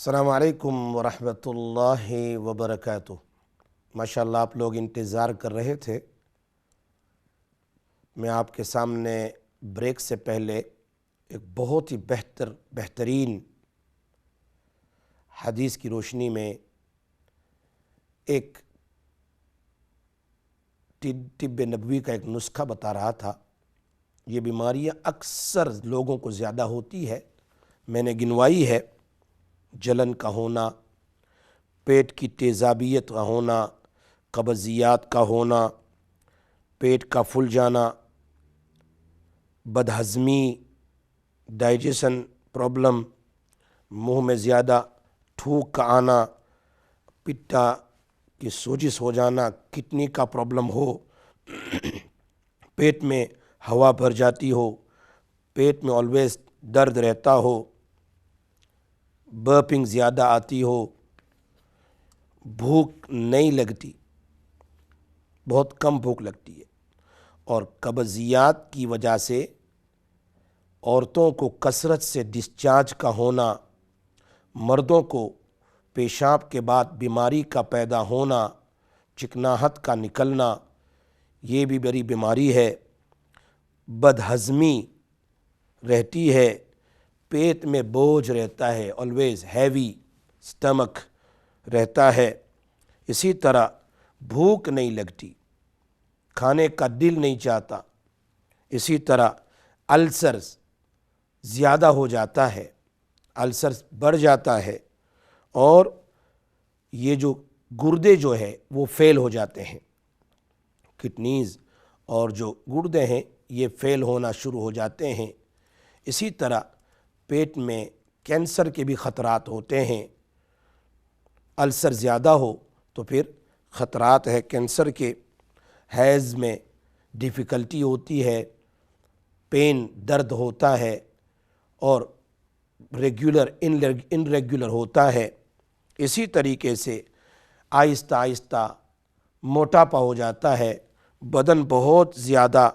السلام علیکم ورحمۃ اللہ وبرکاتہ۔ ماشاءاللہ آپ لوگ انتظار کر رہے تھے، میں آپ کے سامنے بریک سے پہلے ایک بہت ہی بہترین حدیث کی روشنی میں ایک طب نبوی کا ایک نسخہ بتا رہا تھا۔ یہ بیماریاں اکثر لوگوں کو زیادہ ہوتی ہے، میں نے گنوائی ہے۔ جلن کا ہونا، پیٹ کی تیزابیت کا ہونا، قبضیات کا ہونا، پیٹ کا پھول جانا، بدہضمی، ڈائجیشن پرابلم، منہ میں زیادہ تھوک کا آنا، پٹا کی سوزش ہو جانا، کڈنی کا پرابلم ہو، پیٹ میں ہوا بھر جاتی ہو، پیٹ میں آلویز درد رہتا ہو، برپنگ زیادہ آتی ہو، بھوک نہیں لگتی، بہت کم بھوک لگتی ہے، اور قبضیات کی وجہ سے عورتوں کو کثرت سے ڈسچارج کا ہونا، مردوں کو پیشاب کے بعد بیماری کا پیدا ہونا، چکناہٹ کا نکلنا، یہ بھی بڑی بیماری ہے۔ بدہضمی رہتی ہے، پیٹ میں بوجھ رہتا ہے، آلویز ہیوی سٹمک رہتا ہے۔ اسی طرح بھوک نہیں لگتی، کھانے کا دل نہیں چاہتا۔ اسی طرح السرز زیادہ ہو جاتا ہے، السرز بڑھ جاتا ہے، اور یہ جو گردے جو ہے وہ فیل ہو جاتے ہیں، کڈنیز اور جو گردے ہیں یہ فیل ہونا شروع ہو جاتے ہیں۔ اسی طرح پیٹ میں کینسر کے بھی خطرات ہوتے ہیں۔ السر زیادہ ہو تو پھر خطرات ہے کینسر کے۔ حیض میں ڈیفیکلٹی ہوتی ہے، پین درد ہوتا ہے، اور ریگولر ان ریگولر ہوتا ہے۔ اسی طریقے سے آہستہ آہستہ موٹاپا ہو جاتا ہے، بدن بہت زیادہ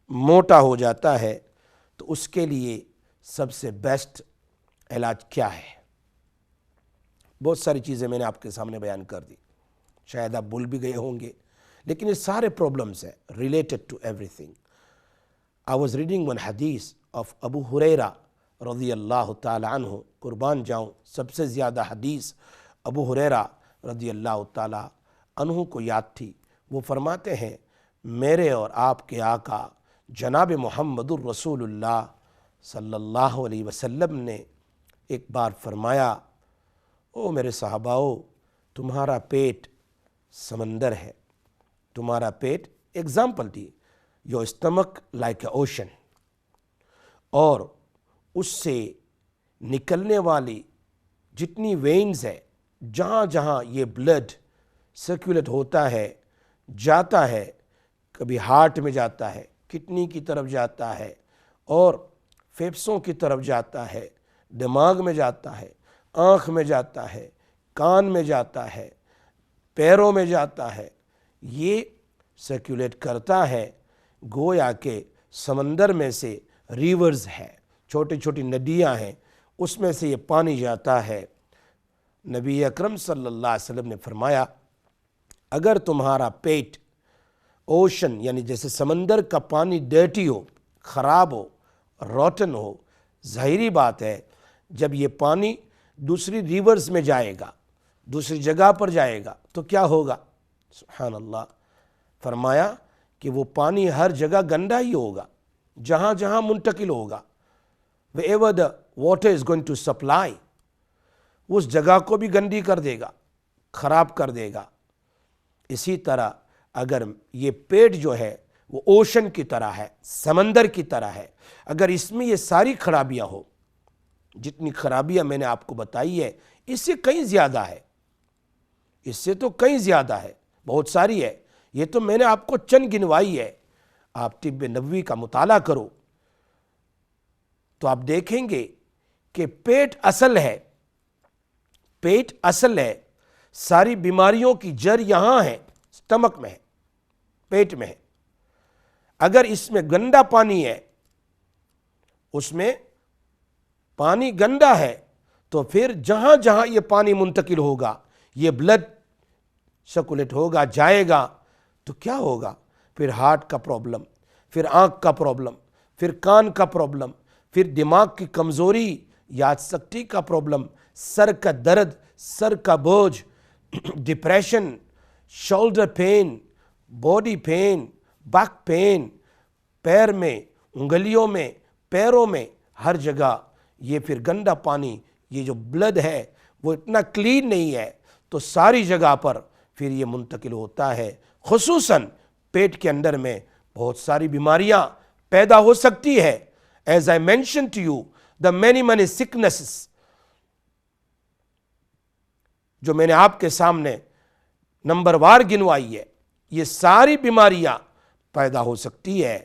موٹا ہو جاتا ہے۔ تو اس کے لیے سب سے بیسٹ علاج کیا ہے؟ بہت ساری چیزیں میں نے آپ کے سامنے بیان کر دی، شاید آپ بھول بھی گئے ہوں گے، لیکن یہ سارے پرابلمس ہیں related to everything. I was reading one hadith of Abu Hurairah رضی اللہ تعالی عنہ، قربان جاؤں سب سے زیادہ حدیث ابو ہریرہ رضی اللہ تعالی عنہ کو یاد تھی۔ وہ فرماتے ہیں، میرے اور آپ کے آقا جناب محمد الرسول اللہ صلی اللہ علیہ وسلم نے ایک بار فرمایا، او میرے صحاباؤ، تمہارا پیٹ سمندر ہے، تمہارا پیٹ ایگزامپل دی، your stomach like a ocean, اور اس سے نکلنے والی جتنی وینز ہے، جہاں جہاں یہ بلڈ سرکولیٹ ہوتا ہے، جاتا ہے، کبھی ہارٹ میں جاتا ہے، کڈنی کی طرف جاتا ہے، اور پھیپھڑوں کی طرف جاتا ہے، دماغ میں جاتا ہے، آنکھ میں جاتا ہے، کان میں جاتا ہے، پیروں میں جاتا ہے، یہ سرکولیٹ کرتا ہے۔ گویا کہ سمندر میں سے ریورز ہے، چھوٹی چھوٹی ندیاں ہیں، اس میں سے یہ پانی جاتا ہے۔ نبی اکرم صلی اللہ علیہ وسلم نے فرمایا، اگر تمہارا پیٹ اوشن یعنی جیسے سمندر کا پانی ڈرٹی ہو، خراب ہو، روٹن ہو، ظاہری بات ہے جب یہ پانی دوسری ریورز میں جائے گا، دوسری جگہ پر جائے گا تو کیا ہوگا؟ سبحان اللہ، فرمایا کہ وہ پانی ہر جگہ گندا ہی ہوگا، جہاں جہاں منتقل ہوگا، wherever the water is going to supply، اس جگہ کو بھی گندی کر دے گا، خراب کر دے گا۔ اسی طرح اگر یہ پیٹ جو ہے وہ اوشن کی طرح ہے، سمندر کی طرح ہے، اگر اس میں یہ ساری خرابیاں ہو، جتنی خرابیاں میں نے آپ کو بتائی ہے اس سے کہیں زیادہ ہے، اس سے تو کہیں زیادہ ہے، بہت ساری ہے، یہ تو میں نے آپ کو چند گنوائی ہے۔ آپ طب نبوی کا مطالعہ کرو تو آپ دیکھیں گے کہ پیٹ اصل ہے، پیٹ اصل ہے، ساری بیماریوں کی جڑ یہاں ہے، سٹمک میں ہے، پیٹ میں ہے۔ اگر اس میں گندا پانی ہے، اس میں پانی گندا ہے، تو پھر جہاں جہاں یہ پانی منتقل ہوگا، یہ بلڈ سرکولیٹ ہوگا، جائے گا، تو کیا ہوگا؟ پھر ہارٹ کا پرابلم، پھر آنکھ کا پرابلم، پھر کان کا پرابلم، پھر دماغ کی کمزوری، یاد شکتی کا پرابلم، سر کا درد، سر کا بوجھ، depression, shoulder pain, body pain, back pain, پیر میں، انگلیوں میں، پیروں میں، ہر جگہ یہ پھر گندا پانی، یہ جو بلڈ ہے وہ اتنا کلین نہیں ہے، تو ساری جگہ پر پھر یہ منتقل ہوتا ہے، خصوصاً پیٹ کے اندر میں بہت ساری بیماریاں پیدا ہو سکتی ہے. As I mentioned to you, the many sicknesses جو میں نے آپ کے سامنے نمبر وار گنوائی ہے، یہ ساری بیماریاں پیدا ہو سکتی ہے.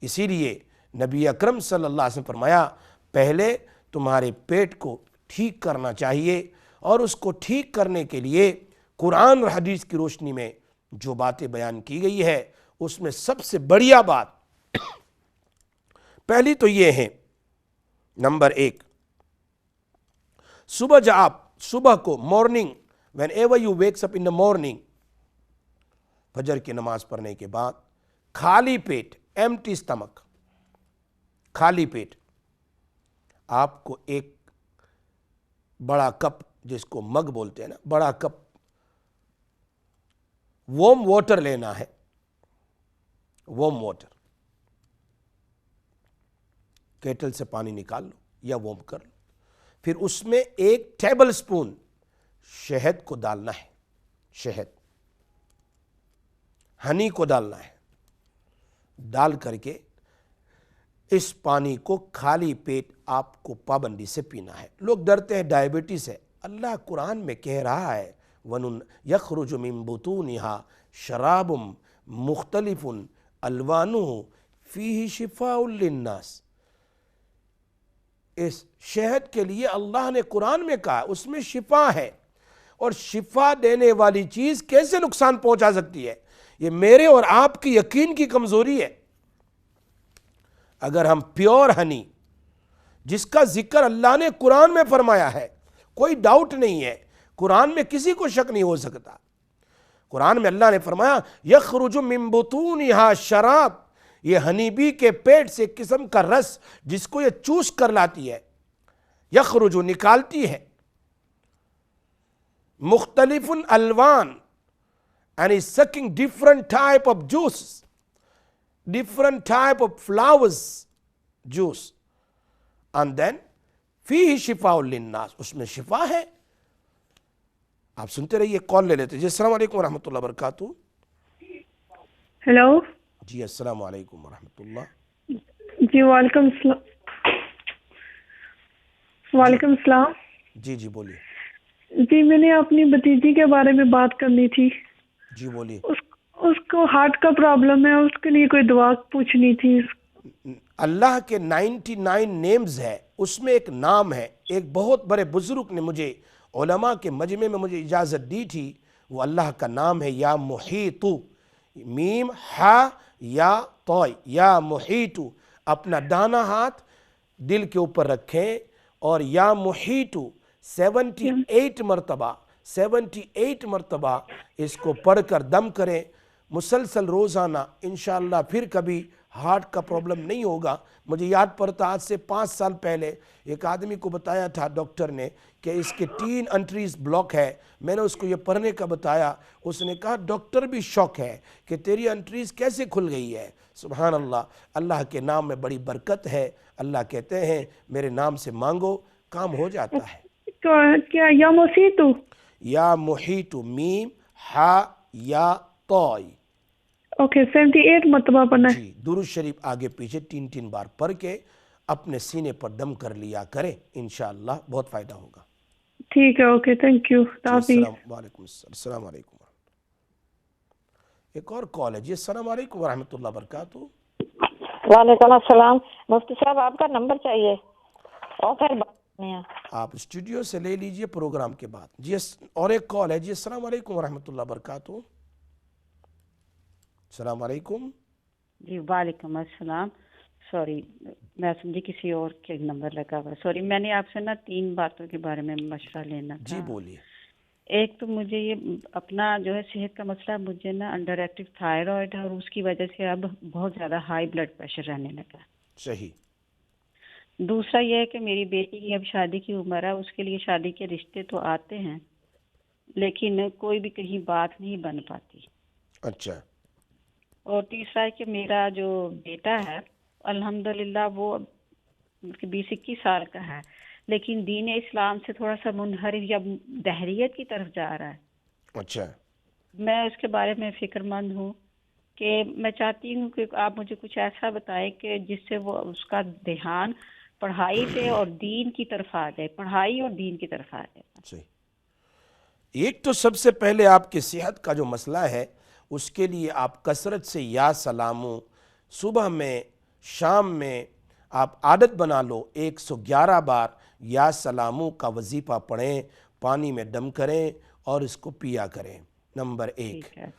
اسی لیے نبی اکرم صلی اللہ علیہ وسلم فرمایا پہلے تمہارے پیٹ کو ٹھیک کرنا چاہیے، اور اس کو ٹھیک کرنے کے لیے قرآن اور حدیث کی روشنی میں جو باتیں بیان کی گئی ہے، اس میں سب سے بڑھیا بات پہلی تو یہ ہے، نمبر 1، صبح جب آپ صبح کو morning whenever you wakes up in the morning، فجر کی نماز پڑھنے کے بعد خالی پیٹ، empty stomach، خالی پیٹ آپ کو ایک بڑا کپ، جس کو مگ بولتے ہیں نا، بڑا کپ وارم واٹر لینا ہے. وارم واٹر، کیٹل سے پانی نکال لو یا وارم کر لو، پھر اس میں 1 ٹیبل سپون شہد کو ڈالنا ہے، شہد، ہنی کو ڈالنا ہے، ڈال کر کے اس پانی کو خالی پیٹ آپ کو پابندی سے پینا ہے. لوگ ڈرتے ہیں ڈائبٹیز ہے، اللہ قرآن میں کہہ رہا ہے يَخْرُجُ مِن بُطُونِهَا شَرَابٌ مُخْتَلِفٌ أَلْوَانُهُ فِيهِ شِفَاءٌ لِلنَّاسِ. اس شہد کے لیے اللہ نے قرآن میں کہا اس میں شفا ہے، اور شفا دینے والی چیز کیسے نقصان پہنچا سکتی ہے؟ یہ میرے اور آپ کی یقین کی کمزوری ہے. اگر ہم پیور ہنی، جس کا ذکر اللہ نے قرآن میں فرمایا ہے، کوئی ڈاؤٹ نہیں ہے، قرآن میں کسی کو شک نہیں ہو سکتا. قرآن میں اللہ نے فرمایا یخرج من بطونها شراب، یہ ہنی بی کے پیٹ سے ایک قسم کا رس جس کو یہ چوس کر لاتی ہے، یخرج نکالتی ہے، مختلف الوان، and is sucking different type of juice, different type of flowers juice, and then فیہ شفاء للناس، اس میں شفا ہے. آپ سنتے رہیے، کال لے لیتے. جی السلام علیکم ورحمۃ اللہ وبرکاتہ. ہیلو. جی السلام علیکم ورحمۃ اللہ. جی وعلیکم السلام. وعلیکم السلام. جی جی بولیے. جی میں نے اپنی بھتیجی کے بارے میں بات کرنی تھی. جی بولیے. اس کو ہارٹ کا پرابلم ہے، اس کے لیے کوئی دعا پوچھنی تھی. اللہ کے 99 نیمز ہے، اس میں ایک نام ہے، ایک بہت بڑے بزرگ نے مجھے علماء کے مجمع میں مجھے اجازت دی تھی، وہ اللہ کا نام ہے یا محیط، میم ہا یا طوئی، یا محیط. اپنا دانا ہاتھ دل کے اوپر رکھیں اور یا محیط 78 مرتبہ 78 مرتبہ اس کو پڑھ کر دم کریں مسلسل روزانہ، انشاءاللہ پھر کبھی ہارٹ کا پرابلم نہیں ہوگا. مجھے یاد پڑتا آج سے 5 سال پہلے ایک آدمی کو بتایا تھا ڈاکٹر نے کہ اس کے 3 انٹریز بلاک ہے. میں نے اس کو یہ پڑھنے کا بتایا، اس نے کہا ڈاکٹر بھی شوق ہے کہ تیری انٹریز کیسے کھل گئی ہے. سبحان اللہ، اللہ کے نام میں بڑی برکت ہے. اللہ کہتے ہیں میرے نام سے مانگو، کام ہو جاتا ہے. کیا یا محیط؟ یا محیط، میم ہا یا طوئی. اوکے 78 مرتبہ پڑھنا ہے. جی درود شریف آگے پیچھے 3 بار پڑھ کے اپنے سینے پر دم کر لیا کریں، انشاءاللہ بہت فائدہ ہوگا. ٹھیک ہے، اوکے، تھینک یو. وعلیکم السلام علیکم. ایک اور کال ہے. جی السلام علیکم ورحمۃ اللہ وبرکاتہ. وعلیکم السلام. مفتی صاحب آپ کا نمبر چاہیے اور پھر بات کرنی ہے. آپ اسٹوڈیو سے لے لیجئے پروگرام کے بعد. جی اور ایک کال ہے. جی السلام علیکم ورحمۃ اللہ وبرکاتہ. السلام علیکم. جی وعلیکم السلام. سوری میں سمجھی کسی اور کے نمبر لگا ہوا. سوری میں نے آپ سے نا 3 باتوں کے بارے میں مشورہ لینا تھا. جی بولیے. ایک تو مجھے یہ اپنا جو ہے صحت کا مسئلہ, مجھے نا انڈر ایکٹیو تھائرائڈ ہے اور اس کی وجہ سے اب بہت زیادہ ہائی بلڈ پریشر رہنے لگا. صحیح. دوسرا یہ ہے کہ میری بیٹی کی اب شادی کی عمر ہے, اس کے لیے شادی کے رشتے تو آتے ہیں لیکن کوئی بھی کہیں بات نہیں بن پاتی. اچھا. اور تیسرا ہے کہ میرا جو بیٹا ہے الحمدللہ وہ 20-21 سال کا ہے, لیکن دین اسلام سے تھوڑا سا منحرف یا دہریت کی طرف جا رہا ہے. اچھا. میں اس کے بارے میں فکر مند ہوں کہ میں چاہتی ہوں کہ آپ مجھے کچھ ایسا بتائیں کہ جس سے وہ اس کا دھیان پڑھائی پہ اور دین کی طرف آ جائے, پڑھائی اور دین کی طرف آ جائے. صحیح. ایک تو سب سے پہلے آپ کی صحت کا جو مسئلہ ہے اس کے لیے آپ کثرت سے یا سلاموں صبح میں شام میں آپ عادت بنا لو, 111 بار یا سلاموں کا وظیفہ پڑھیں, پانی میں دم کریں اور اس کو پیا کریں. نمبر 1. ٹھیک ہے.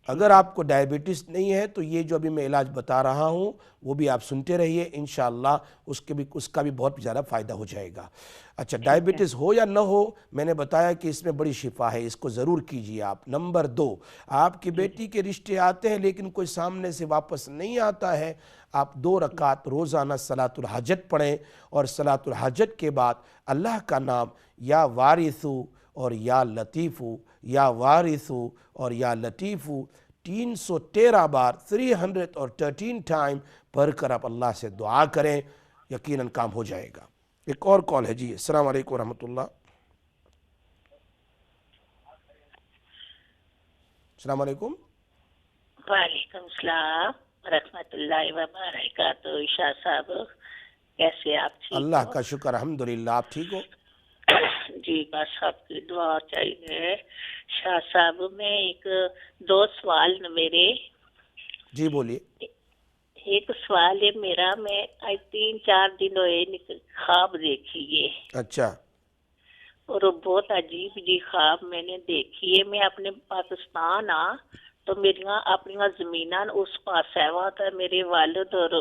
اگر آپ کو ڈائبٹیز نہیں ہے تو یہ جو ابھی میں علاج بتا رہا ہوں وہ بھی آپ سنتے رہیے, انشاءاللہ اس کا بھی بہت زیادہ فائدہ ہو جائے گا. اچھا, ڈائبٹیز ہو یا نہ ہو, میں نے بتایا کہ اس میں بڑی شفا ہے, اس کو ضرور کیجیے آپ. نمبر 2, آپ کی بیٹی کے رشتے آتے ہیں لیکن کوئی سامنے سے واپس نہیں آتا ہے, آپ 2 رکعت روزانہ صلاۃ الحاجت پڑھیں اور صلاۃ الحاجت کے بعد اللہ کا نام یا وارثو اور یا لطیفو, یا وارثو اور یا لطیفو 313 بار 313 ٹائم پڑھ کر آپ اللہ سے دعا کریں, یقیناً کام ہو جائے گا. ایک اور کال ہے. جی السلام علیکم ورحمۃ اللہ. السلام علیکم. وعلیکم السلام ورحمۃ اللہ وبرکاتہ. شاہ صاحب کیسے آپ ٹھیک اللہ ہو؟ کا شکر, الحمدللہ. آپ ٹھیک ہو؟ جی بس آپ کی دعا چاہیے. شاہ صاحب میں ایک 2 سوال میرے. جی بولیے. ایک سوال ہے میرا, میں 3-4 دن ہوئے خواب دیکھی ہے. اچھا. اور وہ بہت عجیب جی خواب میں نے دیکھی ہے. میں اپنے پاکستان تو میری اپنی زمیناں اس پاس ہے, وہاں تھا میرے والد اور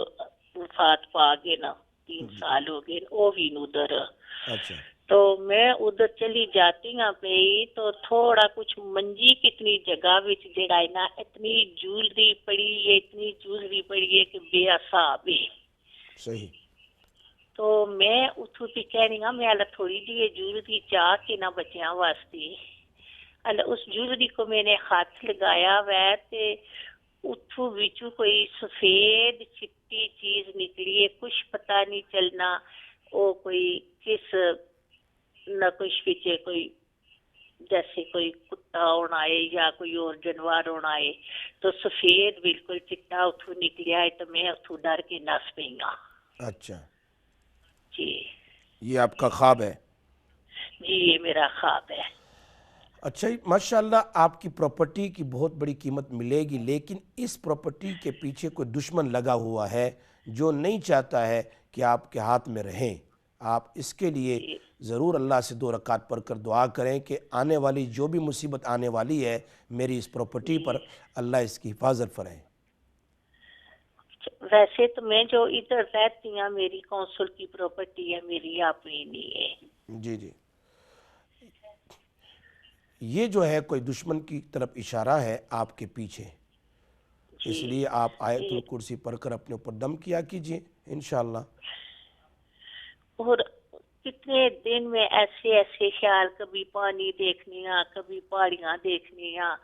وفات پا گئے نا, 3 سال ہو گئے وہ بھی ادھر. اچھا. تو میں ادھر چلی جاتی ہوں پہ تو تھوڑا کچھ منجی کتنی جگہ وچ جڑا ہے نا اتنی جولری پڑی ہے, اتنی جولری پڑی ہے کہ بے حساب ہے. صحیح. تو میں اتھو پہ کہہ رہی ہوں میں اللہ تھوڑی جی جولری چاہ کے نہ بچیاں واسطے, اللہ اس جولری کو میں نے ہاتھ لگایا ہوا تے اتھو وچوں کوئی سفید چٹی چیز نکلی ہے, کچھ پتہ نہیں چلنا وہ کوئی کس نہ کچھ پیچھے کوئی جیسے کوئی کتا ہونا ہے یا کوئی اور جانور ہونا ہے, تو سفید بالکل چٹا اتھو نکلیا ہے. تو میں اتھو ڈر کے نس پئی ہوں. اچھا. جی یہ آپ کا خواب ہے؟ جی یہ میرا خواب ہے. اچھا, ماشاءاللہ آپ کی پراپرٹی کی بہت بڑی قیمت ملے گی, لیکن اس پراپرٹی کے پیچھے کوئی دشمن لگا ہوا ہے جو نہیں چاہتا ہے کہ آپ کے ہاتھ میں رہیں. آپ اس کے لیے ضرور اللہ سے 2 رکعت پڑھ کر دعا کریں کہ آنے والی جو بھی مصیبت آنے والی ہے میری اس پراپرٹی پر, اللہ اس کی حفاظت فرمائے. ویسے تو میں جو ادھر رہتی ہوں میری کونسل کی پراپرٹی ہے, میری اپنی نہیں ہے. جی جی. یہ جو ہے کوئی دشمن کی طرف اشارہ ہے آپ کے پیچھے, اس لیے آپ آیت الکرسی پڑھ کر اپنے اوپر دم کیا کیجئے انشاءاللہ. اور کتنے دن میں ایسے خیال, کبھی پانی دیکھنی ہاں, کبھی پہاڑیاں دیکھنی ہاں,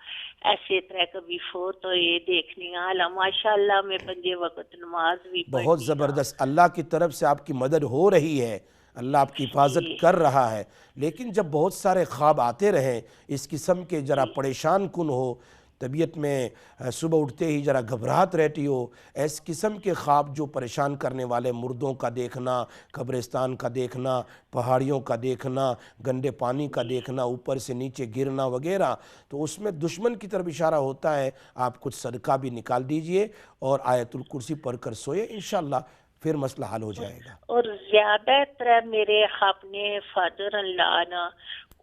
ایسے طرح کبھی فوت ہوئے دیکھنی ہاں. ماشاءاللہ میں 5 وقت نماز بھی پڑھتی. بہت زبردست, اللہ کی طرف سے آپ کی مدد ہو رہی ہے, اللہ آپ کی حفاظت کر رہا ہے. لیکن جب بہت سارے خواب آتے رہیں اس قسم کے, ذرا پریشان کن ہو, طبیعت میں صبح اٹھتے ہی ذرا گھبراہٹ رہتی ہو, اس قسم کے خواب جو پریشان کرنے والے, مردوں کا دیکھنا, قبرستان کا دیکھنا, پہاڑیوں کا دیکھنا, گندے پانی کا دیکھنا, اوپر سے نیچے گرنا وغیرہ, تو اس میں دشمن کی طرف اشارہ ہوتا ہے. آپ کچھ صدقہ بھی نکال دیجئے اور آیت الکرسی پڑھ کر سوئے, انشاءاللہ پھر مسئلہ حل ہو جائے گا. اور زیادہ تر میرے اپنے فادر اللہ نا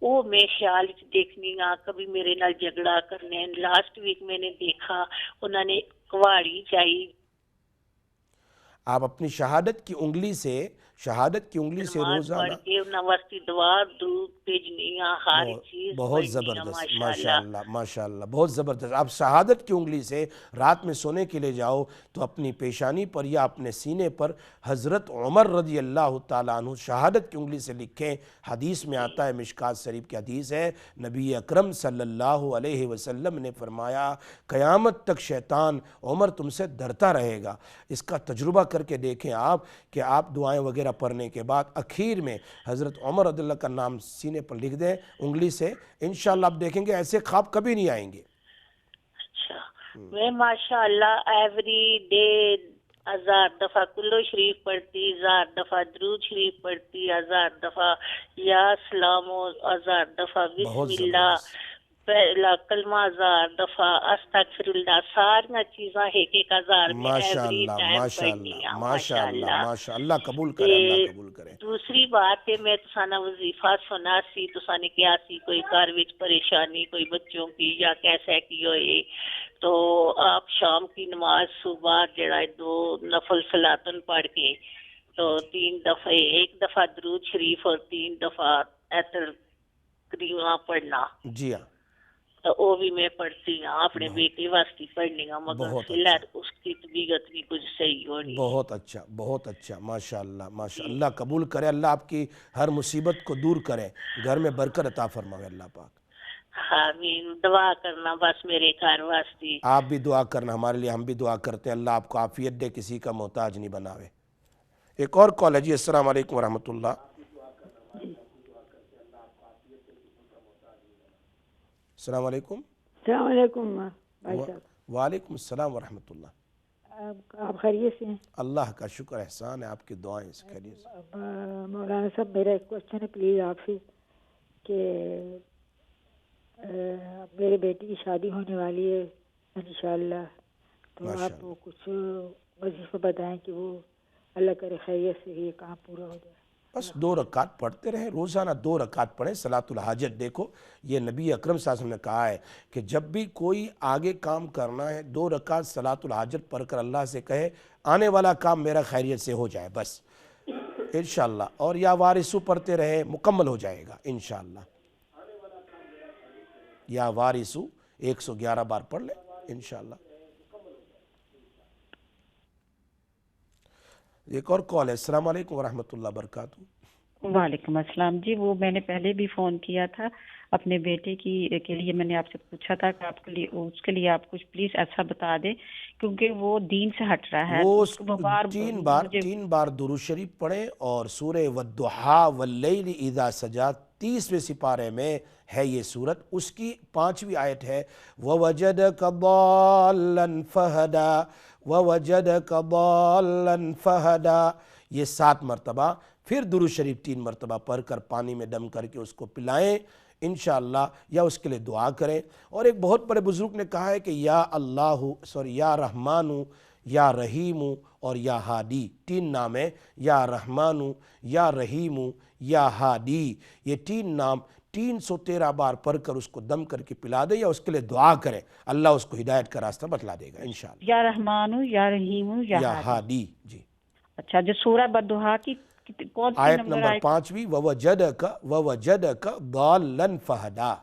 وہ میں خیال دیکھنی ہاں, کبھی میرے نال جھگڑا کرنے. لاسٹ ویک میں نے دیکھا انہوں نے کواڑی چاہی. آپ اپنی شہادت کی انگلی سے نماز روزانہ پڑھ کے انہاں واسطے دعا درود بھیجنیاں ہر چیز بہت پڑھنیاں زبردست، ماشاءاللہ ماشاءاللہ بہت زبردست. آپ شہادت کی انگلی سے رات میں سونے کے لیے جاؤ تو اپنی پیشانی پر یا اپنے سینے پر حضرت عمر رضی اللہ تعالیٰ عنہ شہادت کی انگلی سے لکھیں. حدیث میں آتا ہے، مشکات شریف کی حدیث ہے، نبی اکرم صلی اللہ علیہ وسلم نے فرمایا قیامت تک شیطان عمر تم سے ڈرتا رہے گا. اس کا تجربہ کر کے دیکھیں آپ کہ آپ دعائیں وغیرہ پڑھنے کے بعد اخیر میں حضرت عمر رضی اللہ کا نام سینے پر لکھ دیں انگلی سے، انشاءاللہ آپ دیکھیں گے ایسے خواب کبھی نہیں آئیں گے. اچھا میں ماشاءاللہ ایوری ڈے 1000 دفعہ کلو شریف پڑھتی، 1000 دفعہ درود شریف پڑھتی، 1000 دفعہ یا سلام و 1000 دفعہ بہت بسم اللہ، زبردست. پہلا کلمہ 1000 دفعہ استغفر اللہ، ساری چیزاں ایک 1000 میں ایوری ماشاءاللہ ٹائم ماشاءاللہ پڑھنیاں ماشاءاللہ ماشاءاللہ. ماشاءاللہ قبول کرے، اللہ قبول کرے. دوسری بات ہے میں تسانا وظیفہ سنا سی، تسانے کیا سی کوئی گھر وچ پریشانی کوئی بچوں کی یا کیسے کی ہوئے تو آپ شام کی نماز صبح جڑا 2 نفل صلاتن پڑھ کے تو 3 دفعہ، 1 دفعہ درود شریف اور 3 دفعہ ایتر کریمہ پڑھنا. جی ہاں تو وہ بھی میں پڑھتی ہوں اپنے بیٹے واسطے پڑھنی ہوں، مگر بہت فی الحال اس کی طبیعت بھی کچھ صحیح ہو رہی. بہت اچھا ماشاءاللہ ماشاءاللہ. اللہ قبول کرے، اللہ آپ کی ہر مصیبت کو دور کرے، گھر میں برکت عطا فرمائے اللہ پاک. آمین. دعا کرنا بس میرے گھر واسطے. آپ بھی دعا کرنا ہمارے لیے، ہم بھی دعا کرتے ہیں اللہ آپ کو عافیت دے، کسی کا محتاج نہیں بناوے. ایک اور کال ہے جی. السلام علیکم ورحمۃ اللہ. السلام علیکم. السلام علیکم بھائی صاحب. وعلیکم السلام ورحمۃ اللہ. آپ خیریت سے ہیں؟ اللہ کا شکر احسان ہے، آپ کی دعائیں سے خیریت سے. مولانا صاحب میرا ایک کوشچن ہے پلیز آپ سے کہ میرے بیٹی کی شادی ہونے والی ہے انشاءاللہ، تو آپ کچھ وظیفہ بتائیں کہ وہ اللہ کرے خیریت سے یہ کام پورا ہو جائے. بس 2 رکعت پڑھتے رہیں، روزانہ 2 رکعت پڑھیں. صلاۃ الحاجت دیکھو یہ نبی اکرم صلی اللہ علیہ وسلم نے کہا ہے کہ جب بھی کوئی آگے کام کرنا ہے 2 رکعت صلاۃ الحاجت پڑھ کر اللہ سے کہے آنے والا کام میرا خیریت سے ہو جائے بس انشاءاللہ. اور یا وارثو پڑھتے رہے، مکمل ہو جائے گا انشاءاللہ. یا وارثو 111 بار پڑھ لیں انشاءاللہ. ایک اور کال ہے. السلام علیکم ورحمۃ اللہ وبرکاتہ. وعلیکم السلام جی. وہ میں نے پہلے بھی فون کیا تھا اپنے بیٹے کے لیے، میں نے آپ سے پوچھا تھا کہ آپ کے لیے اس کے لیے آپ کچھ پلیز ایسا بتا دیں کیونکہ وہ دین سے ہٹ رہا ہے. وہ اس کو بار 3 بار درود شریف پڑھیں اور سورہ والضحیٰ واللیل اذا سجا 30ویں سپارے میں ہے یہ سورت، اس کی 5ویں آیت ہے وَوَجَدَكَ ضَالًّا فَهَدَىٰ وَوَجَدَكَ ضَالًّا فَهَدَىٰ. یہ 7 مرتبہ، پھر درود شریف 3 مرتبہ پڑھ کر پانی میں دم کر کے اس کو پلائیں انشاءاللہ، یا اس کے لیے دعا کریں. اور ایک بہت بڑے بزرگ نے کہا ہے کہ یا رحمانو یا رحیمو اور یا ہادی، 3 نام ہیں، یا رحمانو یا رحیمو یا ہادی. یہ 3 نام 313 بار پڑھ کر اس کو دم کر کے پلا دے یا اس کے لیے دعا کرے، اللہ اس کو ہدایت کا راستہ بتلا دے گا انشاءاللہ. یا رحمانو یا رحیمو یا ہادی. جی اچھا. جو سورہ والضحیٰ کی کون سی آیت نمبر 5ویں وَوَجَدَكَ ضَالًّا فَهَدَىٰ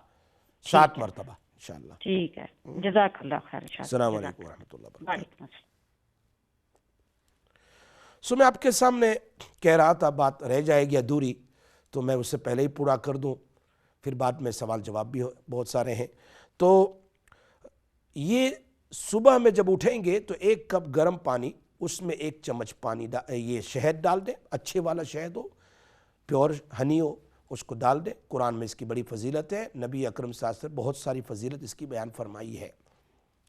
7 مرتبہ انشاءاللہ. ٹھیک ہے. جزاک اللہ خیر. السلام علیکم ورحمۃ اللہ وبرکاتہ. وعلیکم السلام. میں آپ کے سامنے کہہ رہا تھا، بات رہ جائے گی ادھوری تو میں اسے پہلے ہی پورا کر دوں، پھر بعد میں سوال جواب بھی بہت سارے ہیں. تو یہ صبح میں جب اٹھیں گے تو 1 کپ گرم پانی، اس میں 1 چمچ پانی یہ شہد ڈال دیں، اچھے والا شہد ہو، پیور ہنی ہو، اس کو ڈال دیں. قرآن میں اس کی بڑی فضیلت ہے، نبی اکرم صلی اللہ علیہ وسلم بہت ساری فضیلت اس کی بیان فرمائی ہے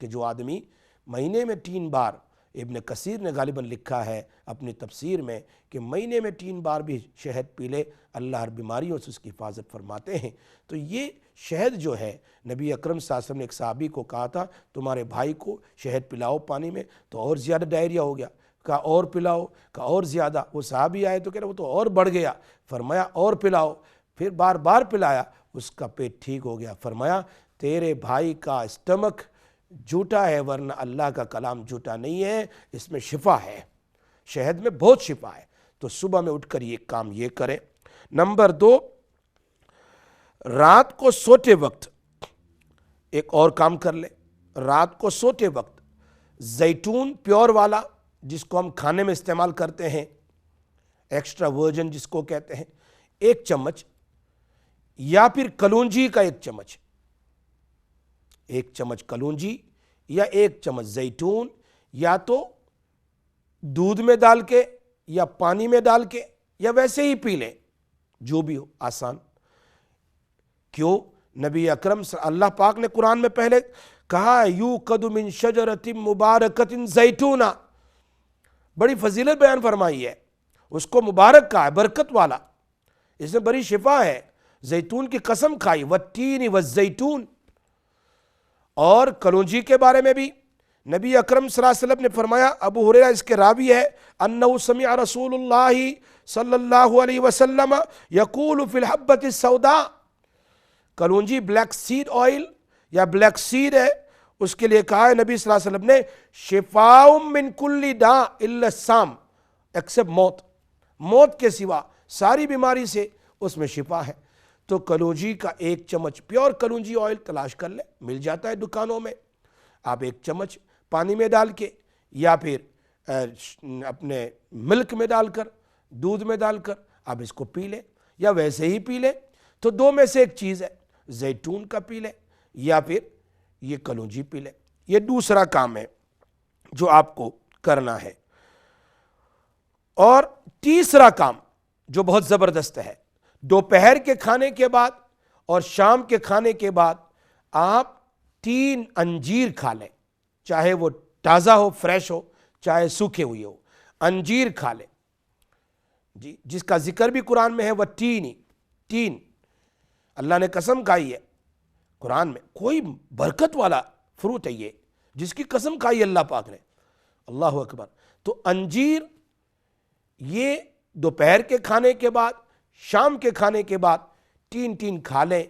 کہ جو آدمی مہینے میں 3 بار، ابن کثیر نے غالباً لکھا ہے اپنی تفسیر میں کہ مہینے میں 3 بار بھی شہد پی لے اللہ ہر بیماریوں سے اس کی حفاظت فرماتے ہیں. تو یہ شہد جو ہے نبی اکرم صلی اللہ علیہ وسلم نے ایک صحابی کو کہا تھا تمہارے بھائی کو شہد پلاؤ پانی میں، تو اور زیادہ ڈائریا ہو گیا. کہا اور پلاؤ، کہا اور زیادہ. وہ صحابی آئے تو کہہ رہے وہ تو اور بڑھ گیا. فرمایا اور پلاؤ. پھر بار بار پلایا، اس کا پیٹ ٹھیک ہو گیا. فرمایا تیرے بھائی کا اسٹمک جھوٹا ہے ورنہ اللہ کا کلام جھوٹا نہیں ہے، اس میں شفا ہے. شہد میں بہت شفا ہے، تو صبح میں اٹھ کر یہ کام یہ کریں۔ نمبر 2، رات کو سوتے وقت ایک اور کام کر لیں۔ رات کو سوتے وقت زیتون پیور والا، جس کو ہم کھانے میں استعمال کرتے ہیں، ایکسٹرا ورجن جس کو کہتے ہیں، 1 چمچ، یا پھر کلونجی کا 1 چمچ، 1 چمچ کلونجی یا 1 چمچ زیتون، یا تو دودھ میں ڈال کے یا پانی میں ڈال کے یا ویسے ہی پی لیں، جو بھی ہو آسان۔ کیوں؟ نبی اکرم اللہ پاک نے قرآن میں پہلے کہا یوقد من شجرۃ مبارکۃ زیتونہ، بڑی فضیلت بیان فرمائی ہے، اس کو مبارک کہا ہے، برکت والا، اس میں بڑی شفا ہے۔ زیتون کی قسم کھائی، والتین والزیتون۔ اور کلونجی کے بارے میں بھی نبی اکرم صلی اللہ علیہ وسلم نے فرمایا، ابو ہریرہ اس کے راوی ہے، انہ سمع رسول اللہ صلی اللہ علیہ وسلم یقول فی الحبۃ السوداء، کلونجی بلیک سیڈ آئل یا بلیک سیڈ ہے، اس کے لیے کہا ہے نبی صلی اللہ علیہ وسلم نے، شفاء من کل داء الا السام، ایکسپٹ موت، موت کے سوا ساری بیماری سے اس میں شفا ہے۔ تو کلونجی کا 1 چمچ پیور کلونجی آئل تلاش کر لیں، مل جاتا ہے دکانوں میں، آپ 1 چمچ پانی میں ڈال کے یا پھر اپنے ملک میں ڈال کر، دودھ میں ڈال کر آپ اس کو پی لیں، یا ویسے ہی پی لیں۔ تو 2 میں سے ایک چیز ہے، زیتون کا پی لیں یا پھر یہ کلونجی پی لیں۔ یہ دوسرا کام ہے جو آپ کو کرنا ہے۔ اور تیسرا کام جو بہت زبردست ہے، دوپہر کے کھانے کے بعد اور شام کے کھانے کے بعد آپ 3 انجیر کھا لیں، چاہے وہ تازہ ہو، فریش ہو، چاہے سوکھے ہوئے ہو، انجیر کھا لیں جی، جس کا ذکر بھی قرآن میں ہے، وہ تین اللہ نے قسم کھائی ہے قرآن میں، کوئی برکت والا فروٹ ہے یہ، جس کی قسم کھائی اللہ پاک نے، اللہ اکبر۔ تو انجیر یہ دوپہر کے کھانے کے بعد، شام کے کھانے کے بعد 3 کھا لیں۔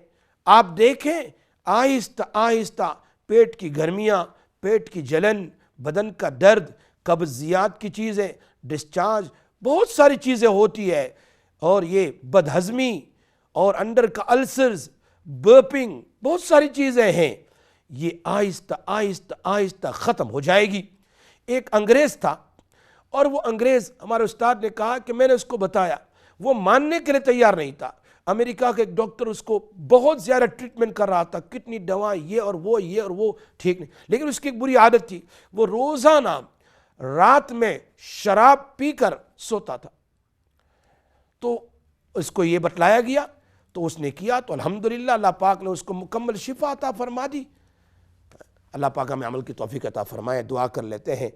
آپ دیکھیں آہستہ آہستہ پیٹ کی گرمیاں، پیٹ کی جلن، بدن کا درد، قبضیات کی چیزیں، ڈسچارج، بہت ساری چیزیں ہوتی ہے، اور یہ بدہضمی اور انڈر کا السرز، برپنگ، بہت ساری چیزیں ہیں، یہ آہستہ آہستہ آہستہ ختم ہو جائے گی۔ ایک انگریز تھا، اور وہ انگریز ہمارے استاد نے کہا کہ میں نے اس کو بتایا، وہ ماننے کے لیے تیار نہیں تھا۔ امریکہ کا ایک ڈاکٹر اس کو بہت زیادہ ٹریٹمنٹ کر رہا تھا، کتنی دوائیں، یہ اور وہ ٹھیک نہیں، لیکن اس کی ایک بری عادت تھی، وہ روزانہ رات میں شراب پی کر سوتا تھا۔ تو اس کو یہ بتلایا گیا، تو اس نے کیا، تو الحمدللہ اللہ پاک نے اس کو مکمل شفا عطا فرما دی۔ اللہ پاک ہمیں عمل کی توفیق عطا فرمائے۔ دعا کر لیتے ہیں،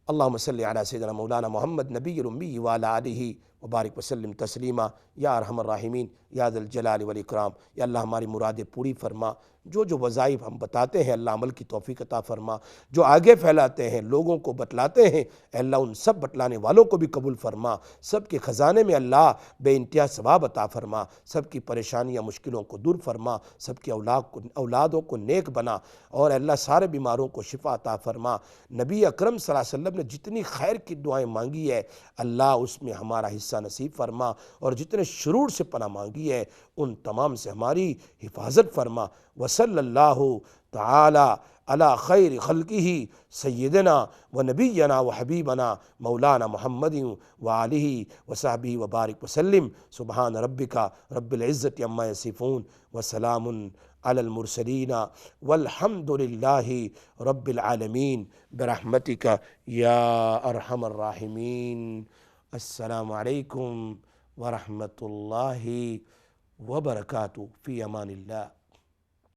اللہم صلی علی سیدنا مولانا محمد نبی الامی وعلی آلہ وبارک وسلم تسلیما، یا ارحم الراحمین یا ذا الجلال والاکرام۔ یا اللہ ہماری مرادیں پوری فرما، جو وظائف ہم بتاتے ہیں اللہ عمل کی توفیق عطا فرما، جو آگے پھیلاتے ہیں، لوگوں کو بتلاتے ہیں، اے اللہ ان سب بتلانے والوں کو بھی قبول فرما، سب کے خزانے میں اللہ بے انتہا ثواب عطا فرما، سب کی پریشانیاں مشکلوں کو دور فرما، سب کی اولادوں کو نیک بنا، اور اے اللہ سارے بیماروں کو شفا عطا فرما۔ نبی اکرم صلی اللہ علیہ وسلم نے جتنی خیر کی دعائیں مانگی ہے اللہ اس میں ہمارا حصہ نصیب فرما، اور جتنے شرور سے پناہ مانگی ہے ان تمام سے ہماری حفاظت فرما۔ وصلی اللہ تعالی علی خیر خلقہ سیدنا و نبینا و حبیبنا مولانا محمد و آلہ و صحبہ وبارک وسلم۔ سبحان ربک رب العزت عما یصفون وسلام علی المرسلین والحمد للہ رب العالمین برحمتک یا ارحم الراحمین۔ السلام علیکم ورحمۃ اللہ وبرکاتہ، فی امان اللہ۔